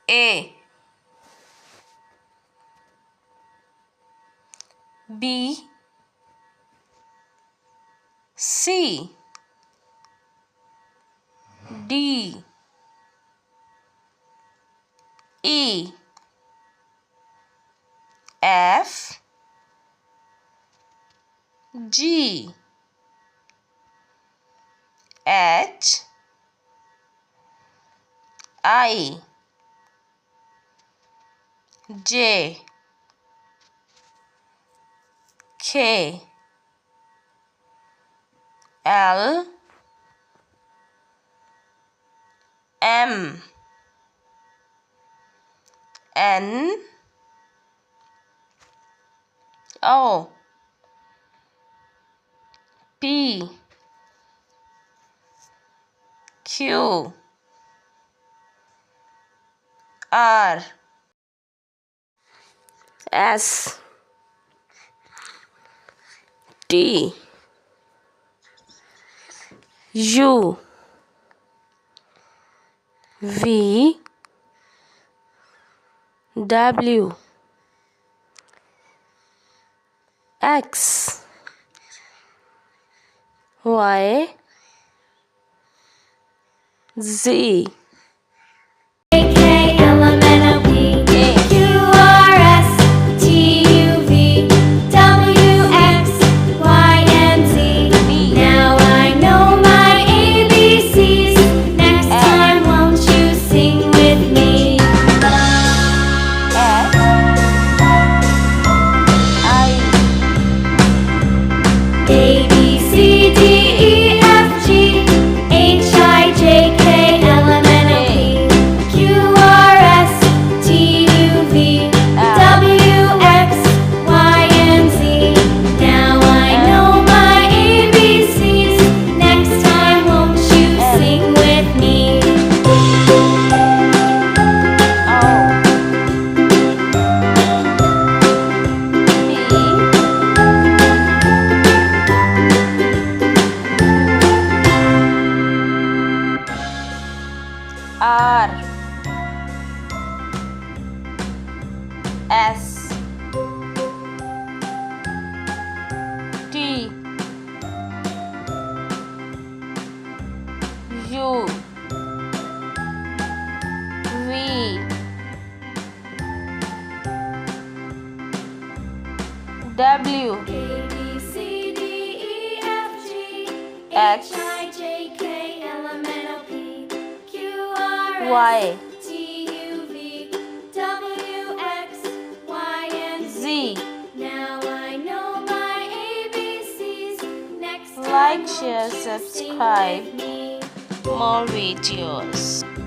A, B, C, D, E, F, G, H, I, J, K, L, M, N, O, P, Q, R, S, T, U, V, W, X, Y, Z. R, S, T, U, V, W, X, Y, Z. Now I know my ABCs. Next time Like, share, won't you sing subscribe with me? more videos.